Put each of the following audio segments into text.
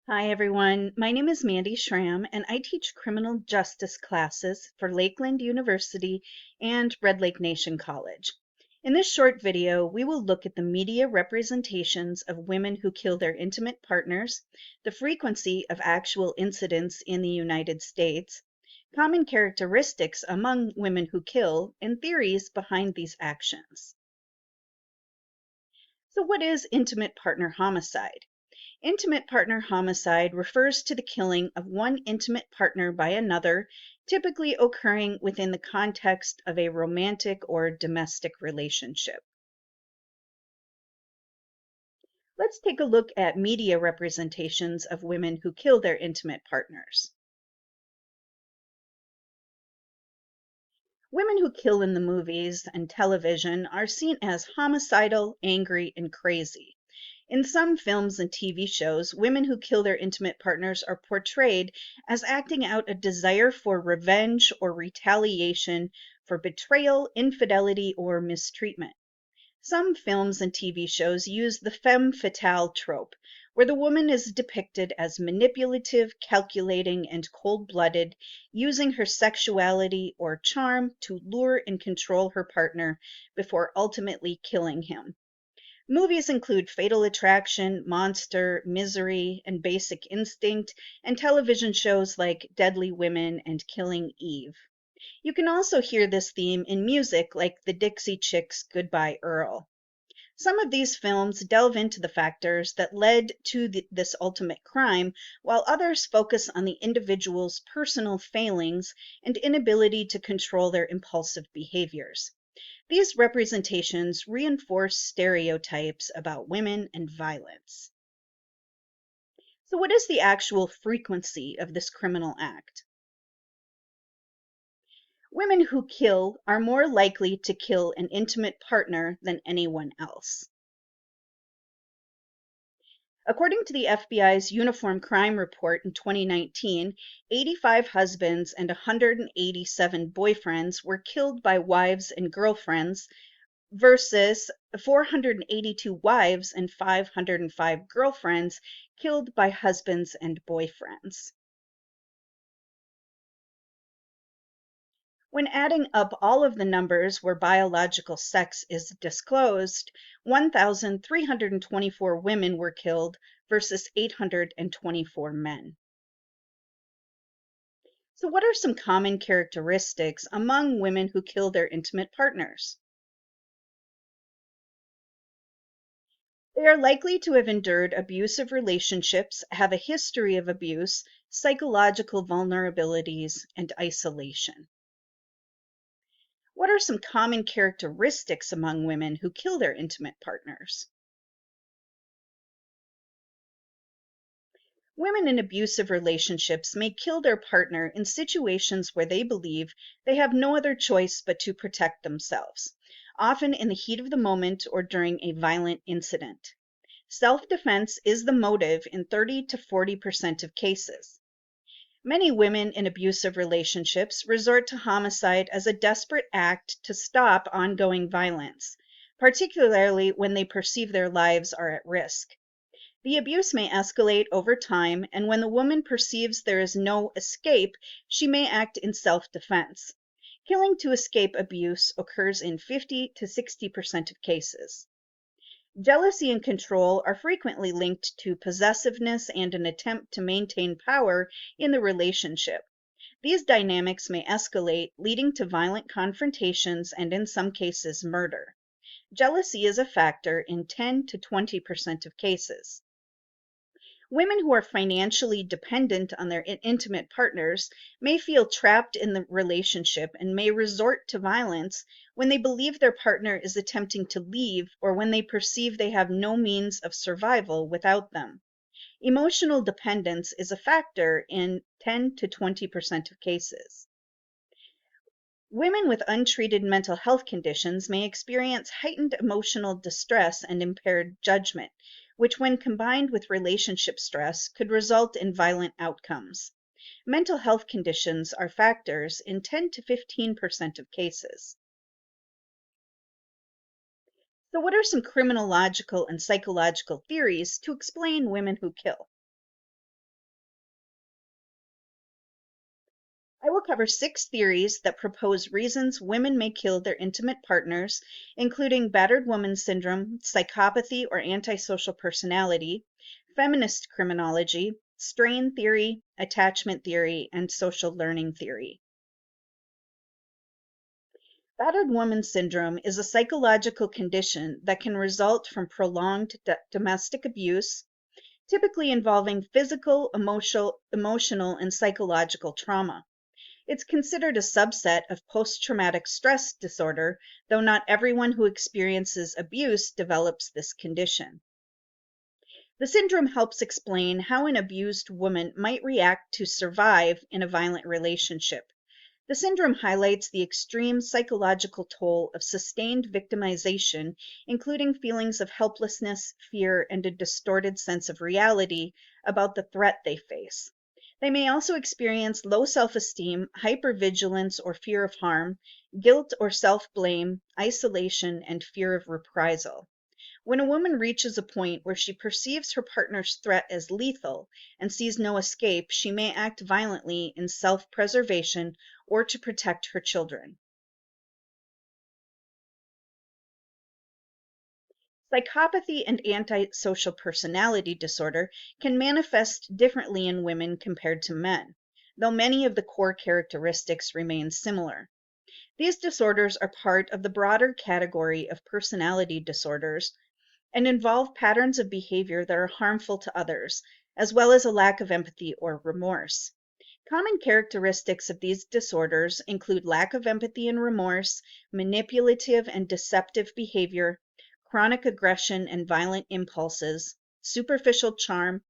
Hi, everyone. My name is Mandy Schramm, and I teach criminal justice classes for Lakeland University and Red Lake Nation College. In this short video, we will look at the media representations of women who kill their intimate partners, the frequency of actual incidents in the United States, common characteristics among women who kill, and theories behind these actions. So, what is intimate partner homicide? Intimate partner homicide refers to the killing of one intimate partner by another, typically occurring within the context of a romantic or domestic relationship. Let's take a look at media representations of women who kill their intimate partners. Women who kill in the movies and television are seen as homicidal, angry, and crazy. In some films and TV shows, women who kill their intimate partners are portrayed as acting out a desire for revenge or retaliation for betrayal, infidelity, or mistreatment. Some films and TV shows use the femme fatale trope, where the woman is depicted as manipulative, calculating, and cold-blooded, using her sexuality or charm to lure and control her partner before ultimately killing him. Movies include Fatal Attraction, Monster, Misery, and Basic Instinct, and television shows like Deadly Women and Killing Eve. You can also hear this theme in music like the Dixie Chicks' Goodbye Earl. Some of these films delve into the factors that led to this ultimate crime, while others focus on the individual's personal failings and inability to control their impulsive behaviors. These representations reinforce stereotypes about women and violence. So, what is the actual frequency of this criminal act? Women who kill are more likely to kill an intimate partner than anyone else. According to the FBI's Uniform Crime Report in 2019, 85 husbands and 187 boyfriends were killed by wives and girlfriends versus 482 wives and 505 girlfriends killed by husbands and boyfriends. When adding up all of the numbers where biological sex is disclosed, 1,324 women were killed versus 824 men. So, what are some common characteristics among women who kill their intimate partners? They are likely to have endured abusive relationships, have a history of abuse, psychological vulnerabilities, and isolation. What are some common characteristics among women who kill their intimate partners? Women in abusive relationships may kill their partner in situations where they believe they have no other choice but to protect themselves, often in the heat of the moment or during a violent incident. Self-defense is the motive in 30 to 40% of cases. Many women in abusive relationships resort to homicide as a desperate act to stop ongoing violence, particularly when they perceive their lives are at risk. The abuse may escalate over time, and when the woman perceives there is no escape, she may act in self-defense. Killing to escape abuse occurs in 50 to 60% of cases. Jealousy and control are frequently linked to possessiveness and an attempt to maintain power in the relationship. These dynamics may escalate, leading to violent confrontations and, in some cases, murder. Jealousy is a factor in 10 to 20% of cases. Women who are financially dependent on their intimate partners may feel trapped in the relationship and may resort to violence when they believe their partner is attempting to leave or when they perceive they have no means of survival without them. Emotional dependence is a factor in 10 to 20% of cases. Women with untreated mental health conditions may experience heightened emotional distress and impaired judgment, which, when combined with relationship stress, could result in violent outcomes. Mental health conditions are factors in 10 to 15% of cases. So, what are some criminological and psychological theories to explain women who kill? I will cover 6 theories that propose reasons women may kill their intimate partners, including battered woman syndrome, psychopathy or antisocial personality, feminist criminology, strain theory, attachment theory, and social learning theory. Battered woman syndrome is a psychological condition that can result from prolonged domestic abuse, typically involving physical, emotional, and psychological trauma. It's considered a subset of post-traumatic stress disorder, though not everyone who experiences abuse develops this condition. The syndrome helps explain how an abused woman might react to survive in a violent relationship. The syndrome highlights the extreme psychological toll of sustained victimization, including feelings of helplessness, fear, and a distorted sense of reality about the threat they face. They may also experience low self-esteem, hypervigilance or fear of harm, guilt or self-blame, isolation, and fear of reprisal. When a woman reaches a point where she perceives her partner's threat as lethal and sees no escape, she may act violently in self-preservation or to protect her children. Psychopathy and antisocial personality disorder can manifest differently in women compared to men, though many of the core characteristics remain similar. These disorders are part of the broader category of personality disorders and involve patterns of behavior that are harmful to others, as well as a lack of empathy or remorse. Common characteristics of these disorders include lack of empathy and remorse, manipulative and deceptive behavior, chronic aggression and violent impulses, superficial charm,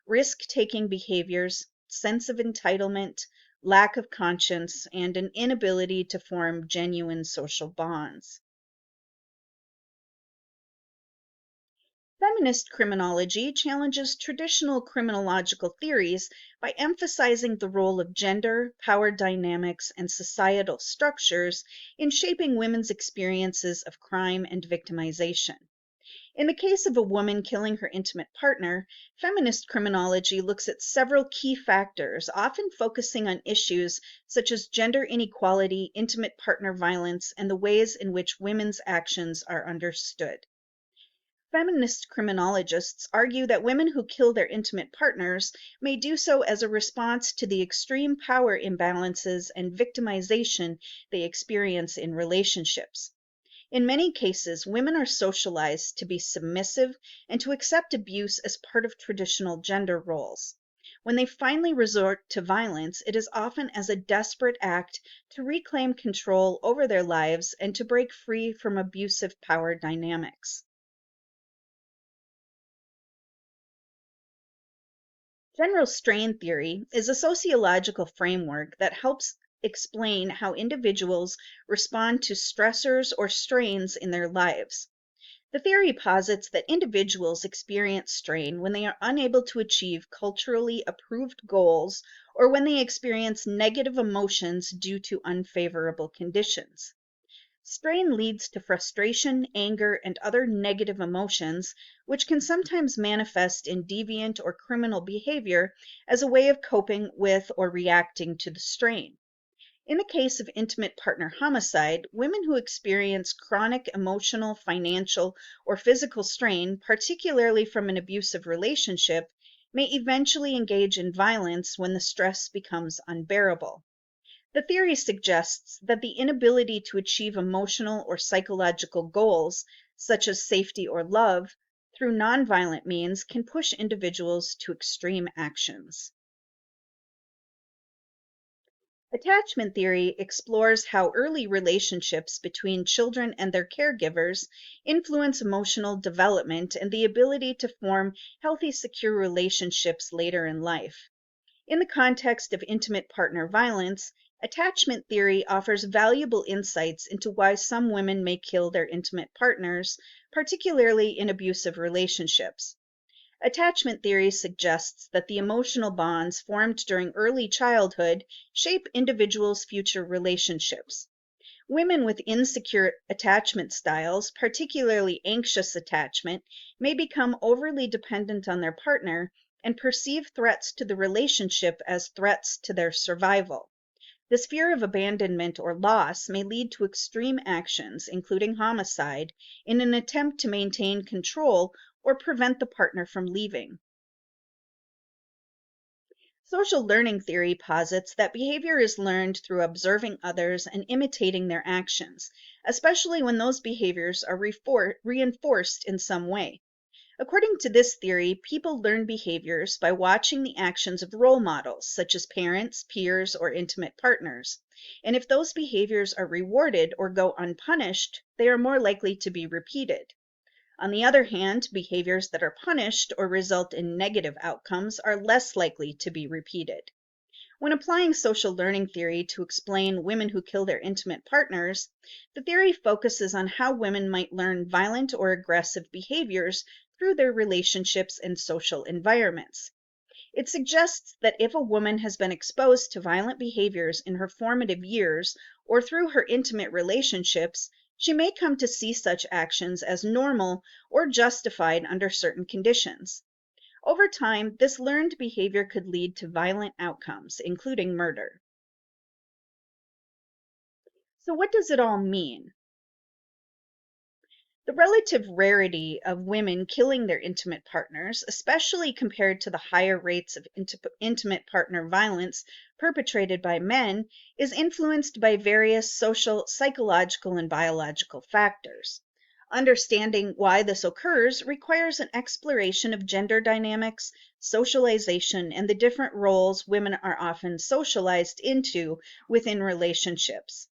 risk-taking behaviors, sense of entitlement, lack of conscience, and an inability to form genuine social bonds. Feminist criminology challenges traditional criminological theories by emphasizing the role of gender, power dynamics, and societal structures in shaping women's experiences of crime and victimization. In the case of a woman killing her intimate partner, feminist criminology looks at several key factors, often focusing on issues such as gender inequality, intimate partner violence, and the ways in which women's actions are understood. Feminist criminologists argue that women who kill their intimate partners may do so as a response to the extreme power imbalances and victimization they experience in relationships. In many cases, women are socialized to be submissive and to accept abuse as part of traditional gender roles. When they finally resort to violence, it is often as a desperate act to reclaim control over their lives and to break free from abusive power dynamics. General strain theory is a sociological framework that helps explain how individuals respond to stressors or strains in their lives. The theory posits that individuals experience strain when they are unable to achieve culturally approved goals or when they experience negative emotions due to unfavorable conditions. Strain leads to frustration, anger, and other negative emotions, which can sometimes manifest in deviant or criminal behavior as a way of coping with or reacting to the strain. In the case of intimate partner homicide, women who experience chronic emotional, financial, or physical strain, particularly from an abusive relationship, may eventually engage in violence when the stress becomes unbearable. The theory suggests that the inability to achieve emotional or psychological goals, such as safety or love, through nonviolent means can push individuals to extreme actions. Attachment theory explores how early relationships between children and their caregivers influence emotional development and the ability to form healthy, secure relationships later in life. In the context of intimate partner violence, attachment theory offers valuable insights into why some women may kill their intimate partners, particularly in abusive relationships. Attachment theory suggests that the emotional bonds formed during early childhood shape individuals' future relationships. Women with insecure attachment styles, particularly anxious attachment, may become overly dependent on their partner and perceive threats to the relationship as threats to their survival. This fear of abandonment or loss may lead to extreme actions, including homicide, in an attempt to maintain control or prevent the partner from leaving. Social learning theory posits that behavior is learned through observing others and imitating their actions, especially when those behaviors are reinforced in some way. According to this theory, people learn behaviors by watching the actions of role models, such as parents, peers, or intimate partners. And if those behaviors are rewarded or go unpunished, they are more likely to be repeated. On the other hand, behaviors that are punished or result in negative outcomes are less likely to be repeated. When applying social learning theory to explain women who kill their intimate partners, the theory focuses on how women might learn violent or aggressive behaviors through their relationships and social environments. It suggests that if a woman has been exposed to violent behaviors in her formative years or through her intimate relationships, she may come to see such actions as normal or justified under certain conditions. Over time, this learned behavior could lead to violent outcomes, including murder. So, what does it all mean? The relative rarity of women killing their intimate partners, especially compared to the higher rates of intimate partner violence perpetrated by men, is influenced by various social, psychological, and biological factors. Understanding why this occurs requires an exploration of gender dynamics, socialization, and the different roles women are often socialized into within relationships.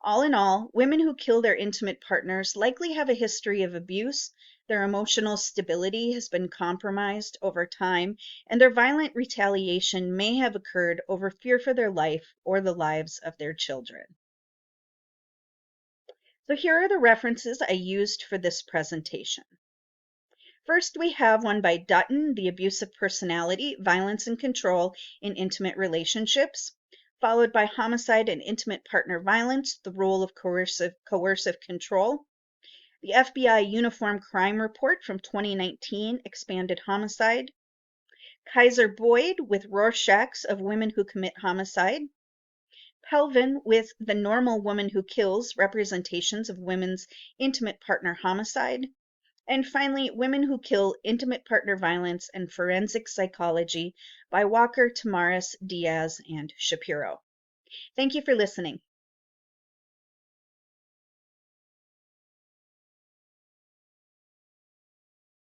All in all, women who kill their intimate partners likely have a history of abuse, their emotional stability has been compromised over time, and their violent retaliation may have occurred over fear for their life or the lives of their children. So here are the references I used for this presentation. First, we have one by Dutton, The Abusive Personality, Violence and Control in Intimate Relationships, followed by Homicide and Intimate Partner Violence, The Role of Coercive Control. The FBI Uniform Crime Report from 2019, Expanded Homicide. Kaiser Boyd with Rorschachs of Women Who Commit Homicide. Pelvin with The Normal Woman Who Kills, Representations of Women's Intimate Partner Homicide. And finally, Women Who Kill, Intimate Partner Violence and Forensic Psychology by Walker, Tamaris, Diaz, and Shapiro. Thank you for listening.